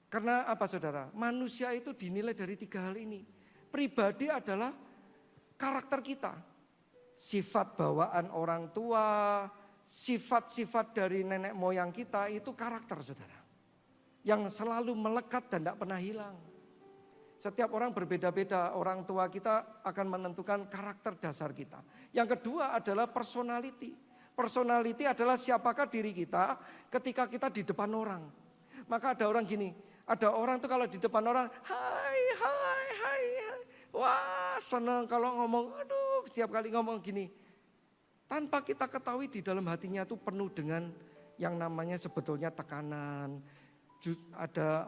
Karena apa saudara? Manusia itu dinilai dari 3 hal ini. Pribadi adalah karakter kita. Sifat bawaan orang tua, sifat-sifat dari nenek moyang kita itu karakter saudara. Yang selalu melekat dan tidak pernah hilang. Setiap orang berbeda-beda, orang tua kita akan menentukan karakter dasar kita. Yang kedua adalah personality. Personality adalah siapakah diri kita ketika kita di depan orang. Maka ada orang gini, ada orang tuh kalau di depan orang, hai. Wah senang kalau ngomong, aduh setiap kali ngomong gini. Tanpa kita ketahui di dalam hatinya tuh penuh dengan yang namanya sebetulnya tekanan. Ada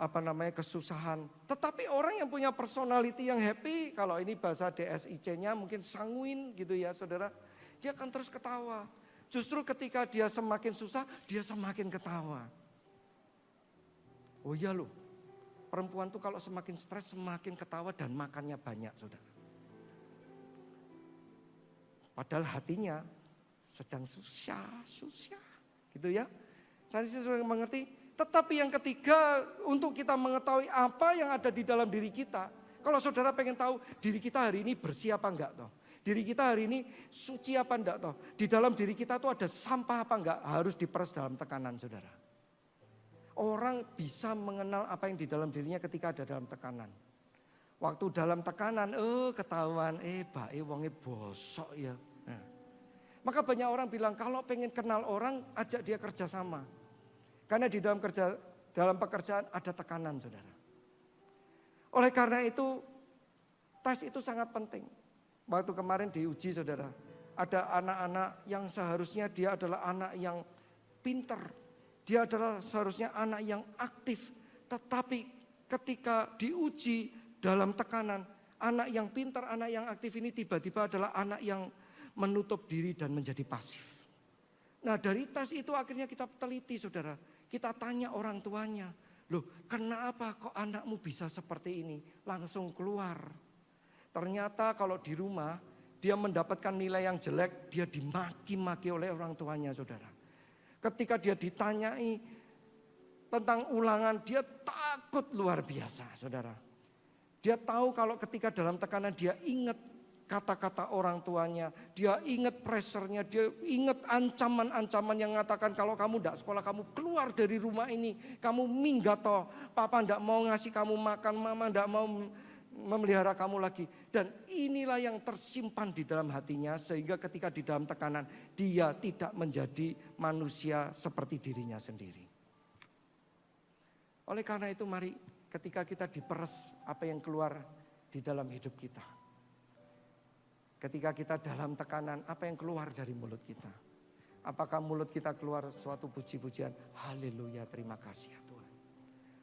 kesusahan. Tetapi orang yang punya personality yang happy, kalau ini bahasa DSIC-nya mungkin sanguin gitu ya saudara. Dia akan terus ketawa. Justru ketika dia semakin susah, dia semakin ketawa. Oh iya loh, perempuan tuh kalau semakin stres semakin ketawa dan makannya banyak saudara. Padahal hatinya sedang susah gitu ya. Saya sudah mengerti. Tetapi yang ketiga untuk kita mengetahui apa yang ada di dalam diri kita. Kalau saudara pengen tahu diri kita hari ini bersih apa enggak toh. Diri kita hari ini suci apa enggak toh. Di dalam diri kita tuh ada sampah apa enggak, harus diperes dalam tekanan saudara. Orang bisa mengenal apa yang di dalam dirinya ketika ada dalam tekanan. Waktu dalam tekanan, ketahuan, bae wonge bosok ya. Nah. Maka banyak orang bilang kalau pengen kenal orang, ajak dia kerja sama. Karena di dalam pekerjaan ada tekanan saudara. Oleh karena itu tes itu sangat penting. Waktu kemarin diuji saudara. Ada anak-anak yang seharusnya dia adalah anak yang pinter. Dia adalah seharusnya anak yang aktif. Tetapi ketika diuji dalam tekanan. Anak yang pinter, anak yang aktif ini tiba-tiba adalah anak yang menutup diri dan menjadi pasif. Nah dari tes itu akhirnya kita teliti saudara. Kita tanya orang tuanya, loh kenapa kok anakmu bisa seperti ini? Langsung keluar. Ternyata kalau di rumah dia mendapatkan nilai yang jelek, dia dimaki-maki oleh orang tuanya saudara. Ketika dia ditanyai tentang ulangan, dia takut luar biasa saudara. Dia tahu kalau ketika dalam tekanan dia ingat kata-kata orang tuanya, dia ingat pressure-nya, dia ingat ancaman-ancaman yang mengatakan kalau kamu tidak sekolah, kamu keluar dari rumah ini, kamu minggat toh, papa tidak mau ngasih kamu makan, mama tidak mau memelihara kamu lagi. Dan inilah yang tersimpan di dalam hatinya sehingga ketika di dalam tekanan dia tidak menjadi manusia seperti dirinya sendiri. Oleh karena itu mari ketika kita diperes apa yang keluar di dalam hidup kita. Ketika kita dalam tekanan apa yang keluar dari mulut kita. Apakah mulut kita keluar suatu puji-pujian, haleluya terima kasih ya Tuhan.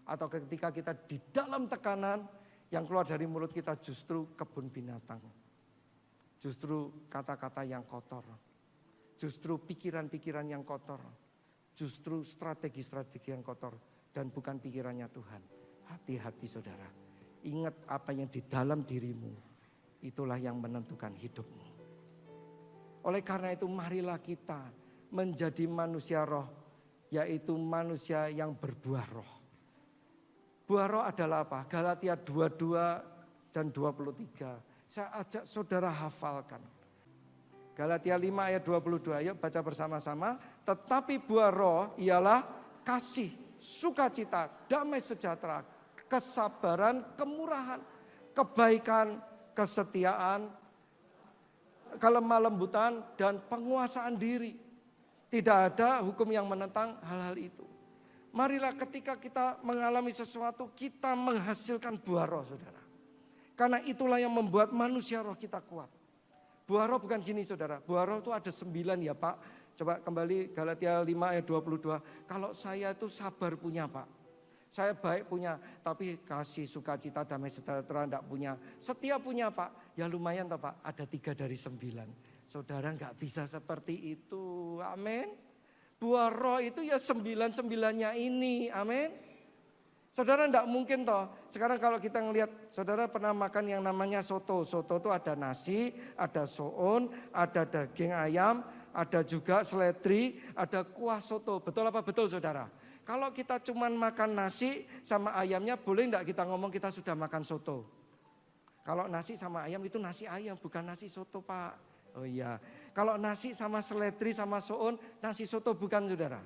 Atau ketika kita di dalam tekanan yang keluar dari mulut kita justru kebun binatang. Justru kata-kata yang kotor. Justru pikiran-pikiran yang kotor. Justru strategi-strategi yang kotor. Dan bukan pikirannya Tuhan. Hati-hati saudara. Ingat apa yang di dalam dirimu. Itulah yang menentukan hidupmu. Oleh karena itu marilah kita menjadi manusia roh, yaitu manusia yang berbuah roh. Buah roh adalah apa? Galatia 22 dan 23. Saya ajak saudara hafalkan. Galatia 5 ayat 22, yuk baca bersama-sama. Tetapi buah roh ialah kasih, sukacita, damai sejahtera, kesabaran, kemurahan, kebaikan, kesetiaan, kelemah lembutan, dan penguasaan diri. Tidak ada hukum yang menentang hal-hal itu. Marilah ketika kita mengalami sesuatu, kita menghasilkan buah roh saudara. Karena itulah yang membuat manusia roh kita kuat. Buah roh bukan gini saudara, buah roh itu ada 9 ya Pak. Coba kembali Galatia 5 ayat 22. Kalau saya itu sabar punya Pak. Saya baik punya, tapi kasih sukacita damai sejahtera enggak punya. Setia punya Pak, ya lumayan toh Pak, ada 3 dari 9. Saudara enggak bisa seperti itu, amin. Buah roh itu ya 9-9-nya ini, amin. Saudara enggak mungkin toh, sekarang kalau kita ngelihat, saudara pernah makan yang namanya soto. Soto itu ada nasi, ada soun, ada daging ayam, ada juga seledri, ada kuah soto. Betul apa betul saudara? Kalau kita cuma makan nasi sama ayamnya, boleh enggak kita ngomong kita sudah makan soto? Kalau nasi sama ayam itu nasi ayam, bukan nasi soto Pak. Oh iya, kalau nasi sama seledri sama soun, nasi soto bukan saudara?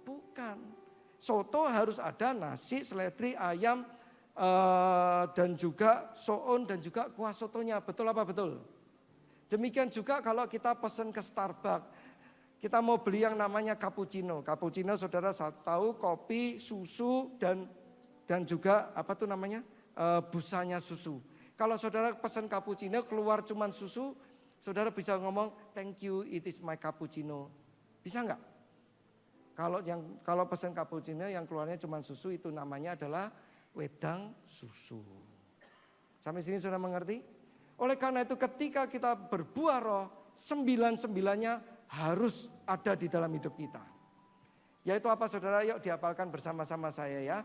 Bukan. Soto harus ada nasi, seledri, ayam, dan juga soun dan juga kuah sotonya. Betul apa betul? Demikian juga kalau kita pesan ke Starbucks. Kita mau beli yang namanya cappuccino. Cappuccino saudara tahu kopi, susu dan juga apa tuh namanya busanya susu. Kalau saudara pesan cappuccino keluar cuman susu, saudara bisa ngomong thank you it is my cappuccino. Bisa enggak? Kalau pesan cappuccino yang keluarnya cuman susu itu namanya adalah wedang susu. Sampai sini sudah mengerti? Oleh karena itu ketika kita berbuah roh, 9-9-nya harus ada di dalam hidup kita. Yaitu apa saudara? Yuk dihafalkan bersama-sama saya ya.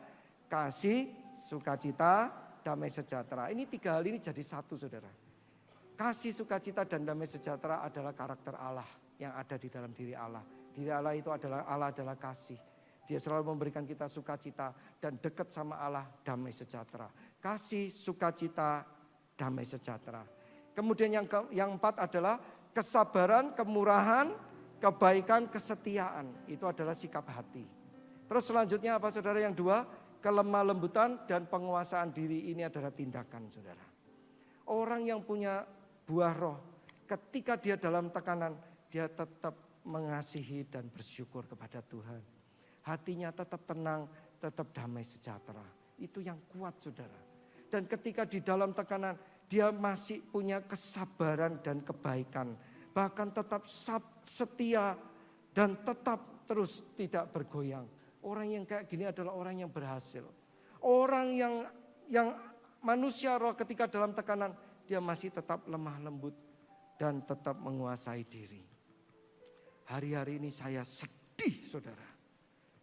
Kasih, sukacita, damai sejahtera. Ini 3 hal ini jadi satu saudara. Kasih, sukacita, dan damai sejahtera adalah karakter Allah yang ada di dalam diri Allah. Diri Allah itu adalah Allah adalah kasih. Dia selalu memberikan kita sukacita dan dekat sama Allah damai sejahtera. Kasih, sukacita, damai sejahtera. Kemudian yang 4 adalah kesabaran, kemurahan, kebaikan, kesetiaan. Itu adalah sikap hati. Terus selanjutnya apa saudara? Yang 2, kelemah lembutan dan penguasaan diri. Ini adalah tindakan saudara. Orang yang punya buah roh, ketika dia dalam tekanan, dia tetap mengasihi dan bersyukur kepada Tuhan. Hatinya tetap tenang, tetap damai sejahtera. Itu yang kuat saudara. Dan ketika di dalam tekanan, dia masih punya kesabaran dan kebaikan. Bahkan tetap setia dan tetap terus tidak bergoyang. Orang yang kayak gini adalah orang yang berhasil. Orang yang manusia roh ketika dalam tekanan, dia masih tetap lemah lembut dan tetap menguasai diri. Hari-hari ini saya sedih saudara.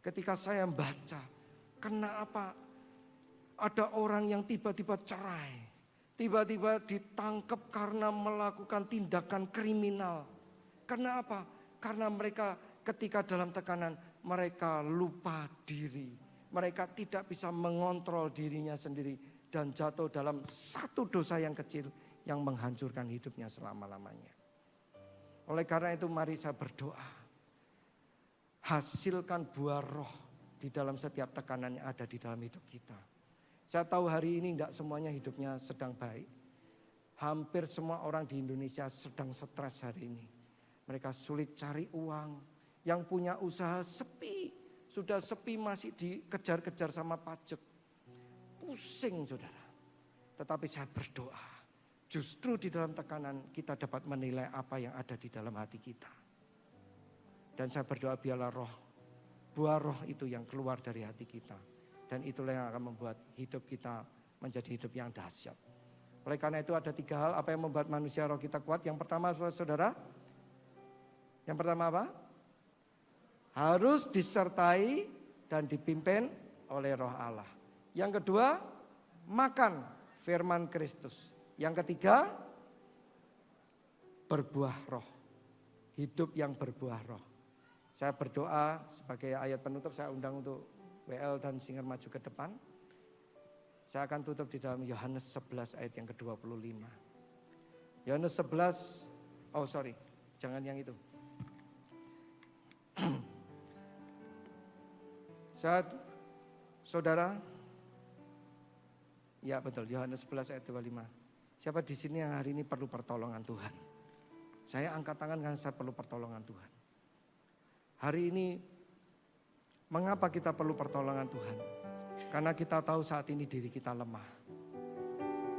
Ketika saya membaca, kenapa ada orang yang tiba-tiba cerai. Tiba-tiba ditangkap karena melakukan tindakan kriminal. Kenapa? Karena mereka ketika dalam tekanan, mereka lupa diri. Mereka tidak bisa mengontrol dirinya sendiri. Dan jatuh dalam satu dosa yang kecil yang menghancurkan hidupnya selama-lamanya. Oleh karena itu mari saya berdoa. Hasilkan buah roh di dalam setiap tekanan yang ada di dalam hidup kita. Saya tahu hari ini tidak semuanya hidupnya sedang baik. Hampir semua orang di Indonesia sedang stres hari ini. Mereka sulit cari uang. Yang punya usaha sepi. Sudah sepi masih dikejar-kejar sama pajak. Pusing saudara. Tetapi saya berdoa. Justru di dalam tekanan kita dapat menilai apa yang ada di dalam hati kita. Dan saya berdoa biarlah buah roh itu yang keluar dari hati kita. Dan itulah yang akan membuat hidup kita menjadi hidup yang dahsyat. Oleh karena itu ada 3 hal apa yang membuat manusia roh kita kuat. Yang pertama saudara. Yang pertama apa? Harus disertai dan dipimpin oleh roh Allah. Yang kedua, makan firman Kristus. Yang ketiga, berbuah roh. Hidup yang berbuah roh. Saya berdoa sebagai ayat penutup, saya undang untuk WL dan Singer maju ke depan. Saya akan tutup di dalam Yohanes 11 ayat yang ke-25. Yohanes 11, jangan yang itu. Saudara, ya betul, Yohanes 11 ayat 25. Siapa di sini yang hari ini perlu pertolongan Tuhan? Saya angkat tangan karena saya perlu pertolongan Tuhan. Hari ini, mengapa kita perlu pertolongan Tuhan? Karena kita tahu saat ini diri kita lemah.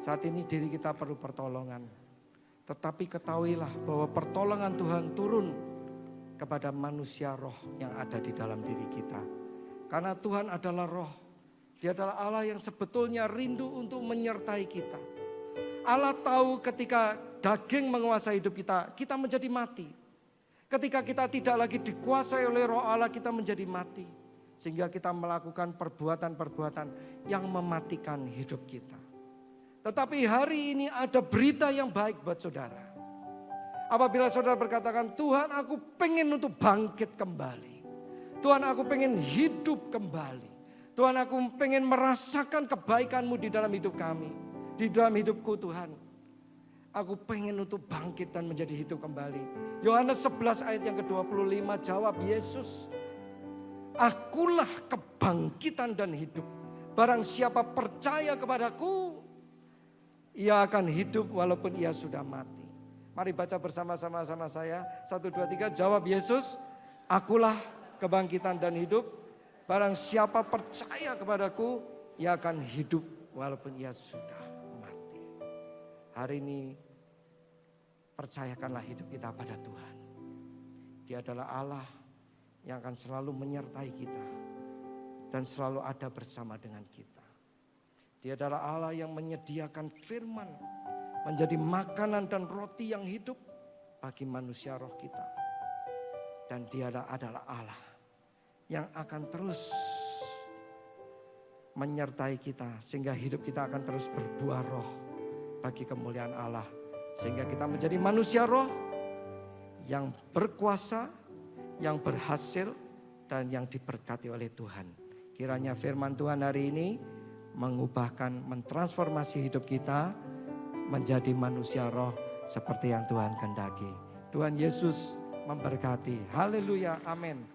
Saat ini diri kita perlu pertolongan. Tetapi ketahuilah bahwa pertolongan Tuhan turun kepada manusia roh yang ada di dalam diri kita. Karena Tuhan adalah roh. Dia adalah Allah yang sebetulnya rindu untuk menyertai kita. Allah tahu ketika daging menguasai hidup kita, kita menjadi mati. Ketika kita tidak lagi dikuasai oleh roh Allah, kita menjadi mati. Sehingga kita melakukan perbuatan-perbuatan yang mematikan hidup kita. Tetapi hari ini ada berita yang baik buat saudara. Apabila saudara berkatakan, Tuhan aku pengen untuk bangkit kembali. Tuhan aku pengen hidup kembali. Tuhan aku pengen merasakan kebaikan-Mu di dalam hidup kami. Di dalam hidupku Tuhan. Aku pengen untuk bangkit dan menjadi hidup kembali. Yohanes 11 ayat yang ke-25 jawab Yesus. Akulah kebangkitan dan hidup. Barang siapa percaya kepadaku, ia akan hidup walaupun ia sudah mati. Mari baca bersama-sama sama saya. 1, 2, 3 jawab Yesus. Akulah kebangkitan dan hidup. Barang siapa percaya kepadaku, ia akan hidup walaupun ia sudah mati. Hari ini percayakanlah hidup kita pada Tuhan. Dia adalah Allah yang akan selalu menyertai kita dan selalu ada bersama dengan kita. Dia adalah Allah yang menyediakan firman menjadi makanan dan roti yang hidup bagi manusia roh kita. Dan Dia adalah Allah yang akan terus menyertai kita sehingga hidup kita akan terus berbuah roh bagi kemuliaan Allah. Sehingga kita menjadi manusia roh yang berkuasa, yang berhasil, dan yang diberkati oleh Tuhan. Kiranya firman Tuhan hari ini mengubahkan, mentransformasi hidup kita menjadi manusia roh seperti yang Tuhan kehendaki. Tuhan Yesus memberkati. Haleluya, amin.